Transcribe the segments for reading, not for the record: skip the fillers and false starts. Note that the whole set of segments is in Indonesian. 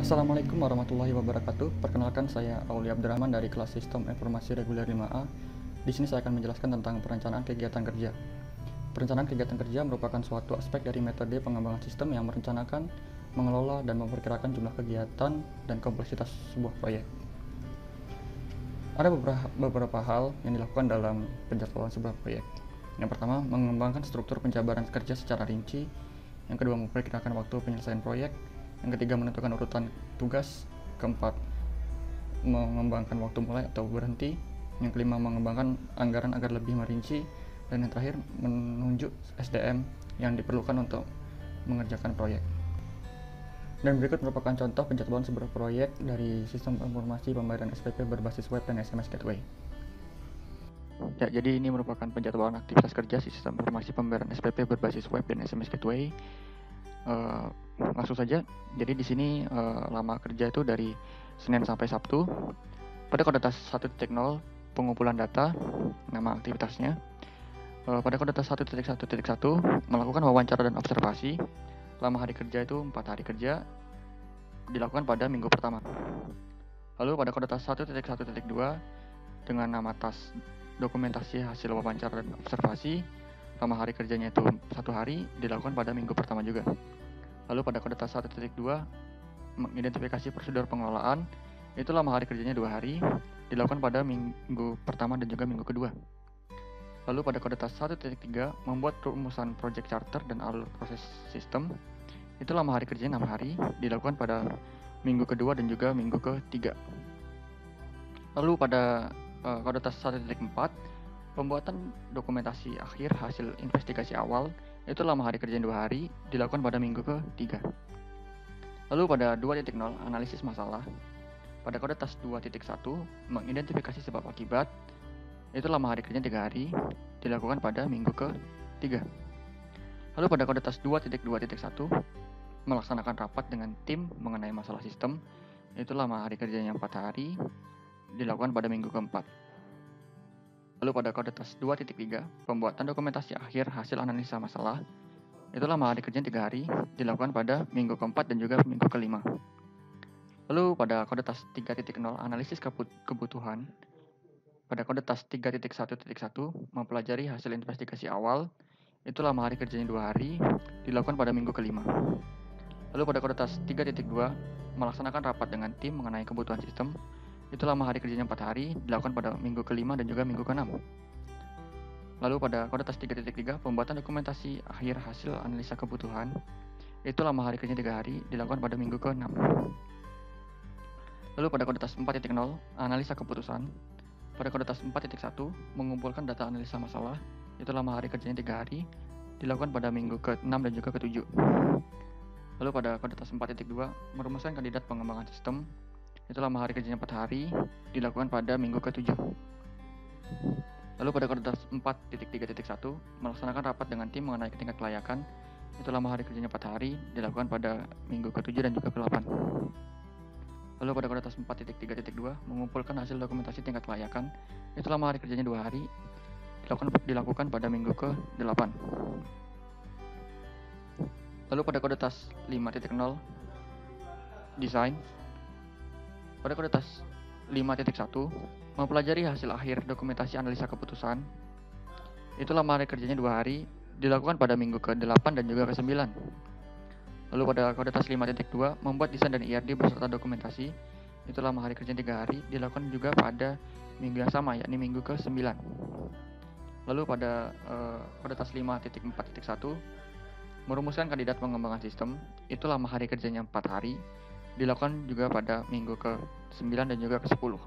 Assalamualaikum warahmatullahi wabarakatuh. Perkenalkan, saya Aulia Abdurrahman dari kelas Sistem Informasi Reguler 5A. Di sini saya akan menjelaskan tentang perencanaan kegiatan kerja. Perencanaan kegiatan kerja merupakan suatu aspek dari metode pengembangan sistem yang merencanakan, mengelola, dan memperkirakan jumlah kegiatan dan kompleksitas sebuah proyek. Ada beberapa hal yang dilakukan dalam penjadwalan sebuah proyek. Yang pertama, mengembangkan struktur penjabaran kerja secara rinci. Yang kedua, memperkirakan waktu penyelesaian proyek. Yang ketiga, menentukan urutan tugas. Keempat, mengembangkan waktu mulai atau berhenti. Yang kelima, mengembangkan anggaran agar lebih merinci. Dan yang terakhir, menunjuk SDM yang diperlukan untuk mengerjakan proyek. Dan berikut merupakan contoh penjadwalan sebuah proyek dari sistem informasi pembayaran SPP berbasis web dan SMS Gateway. Ya, jadi ini merupakan penjadwalan aktivitas kerja sistem informasi pembayaran SPP berbasis web dan SMS Gateway. Langsung saja. Jadi di sini lama kerja itu dari Senin sampai Sabtu. Pada kodetas 1.0 pengumpulan data, nama aktivitasnya. Pada kodetas 1.1.1 melakukan wawancara dan observasi. Lama hari kerja itu 4 hari kerja, dilakukan pada minggu pertama. Lalu pada kodetas 1.1.2 dengan nama tas dokumentasi hasil wawancara dan observasi, lama hari kerjanya itu 1 hari, dilakukan pada minggu pertama juga. Lalu pada kodetas 1.2 mengidentifikasi prosedur pengelolaan, itu lama hari kerjanya 2 hari, dilakukan pada minggu pertama dan juga minggu kedua. Lalu pada kodetas 1.3 membuat rumusan project charter dan alur proses sistem, itu lama hari kerjanya 6 hari, dilakukan pada minggu kedua dan juga minggu ketiga. Lalu pada kodetas 1.4 pembuatan dokumentasi akhir hasil investigasi awal, itu lama hari kerjanya 2 hari, dilakukan pada minggu ketiga. Lalu pada 2.0 analisis masalah, pada kodetas 2.1 mengidentifikasi sebab akibat, itu lama hari kerjanya 3 hari, dilakukan pada minggu ketiga. Lalu pada kodetas 2.2.1 melaksanakan rapat dengan tim mengenai masalah sistem, itu lama hari kerjanya 4 hari, dilakukan pada minggu keempat. Lalu pada kodetas 2.3 pembuatan dokumentasi akhir hasil analisa masalah, itu lama hari kerjanya 3 hari, dilakukan pada minggu keempat dan juga minggu kelima. Lalu pada kodetas 3.0 analisis kebutuhan, pada kodetas 3.1.1 mempelajari hasil investigasi awal, itu lama hari kerjanya 2 hari, dilakukan pada minggu kelima. Lalu pada kodetas 3.2 melaksanakan rapat dengan tim mengenai kebutuhan sistem, itu lama hari kerjanya 4 hari, dilakukan pada minggu kelima dan juga minggu keenam. Lalu pada kodetas 3.3 pembuatan dokumentasi akhir hasil analisa kebutuhan, itu lama hari kerjanya 3 hari, dilakukan pada minggu keenam. Lalu pada kodetas 4.0 analisa keputusan, pada kodetas 4.1 mengumpulkan data analisa masalah, itu lama hari kerjanya 3 hari, dilakukan pada minggu ke-6 dan juga ke-7. Lalu pada kodetas 4.2 merumuskan kandidat pengembangan sistem, itu lama hari kerjanya 4 hari, dilakukan pada minggu ke-7. Lalu pada kodetas 4.3.1 melaksanakan rapat dengan tim mengenai tingkat kelayakan, itu lama hari kerjanya 4 hari, dilakukan pada minggu ke-7 dan juga ke-8. Lalu pada kodetas 4.3.2 mengumpulkan hasil dokumentasi tingkat kelayakan, itu lama hari kerjanya 2 hari, dilakukan pada minggu ke-8. Lalu pada kodetas 5.0 desain, pada kodetas 5.1 mempelajari hasil akhir dokumentasi analisa keputusan, itu lama hari kerjanya 2 hari, dilakukan pada minggu ke-8 dan juga ke-9. Lalu pada kodetas 5.2 membuat desain dan IRD beserta dokumentasi, itu lama hari kerjanya 3 hari, dilakukan juga pada minggu yang sama, yakni minggu ke-9. Lalu pada kodetas 5.4.1 merumuskan kandidat pengembangan sistem, itu lama hari kerjanya 4 hari, dilakukan juga pada minggu ke-9 dan juga ke-10.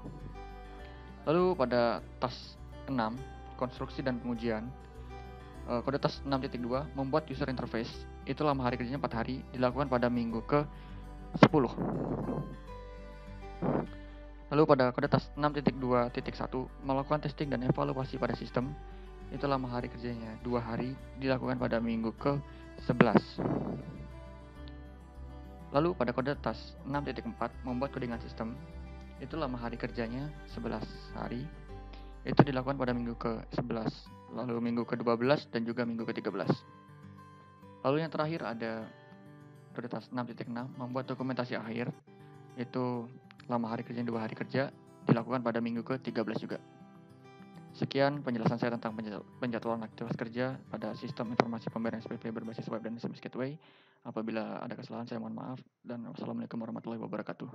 Lalu pada tas 6 konstruksi dan pengujian, kodetas 6.2 membuat user interface, itu lama hari kerjanya 4 hari, dilakukan pada minggu ke-10. Lalu pada kodetas 6.2.1 melakukan testing dan evaluasi pada sistem, itu lama hari kerjanya 2 hari, dilakukan pada minggu ke-11. Lalu pada kodetas 6.4 membuat codingan sistem, itu lama hari kerjanya 11 hari, itu dilakukan pada minggu ke-11, lalu minggu ke-12 dan juga minggu ke-13. Lalu yang terakhir ada kodetas 6.6 membuat dokumentasi akhir yaitu lama hari kerja 2 hari kerja, dilakukan pada minggu ke-13 juga. Sekian penjelasan saya tentang penjadwalan aktivitas kerja pada sistem informasi pembayaran SPP berbasis web dan SMS Gateway. Apabila ada kesalahan saya mohon maaf, dan wassalamualaikum warahmatullahi wabarakatuh.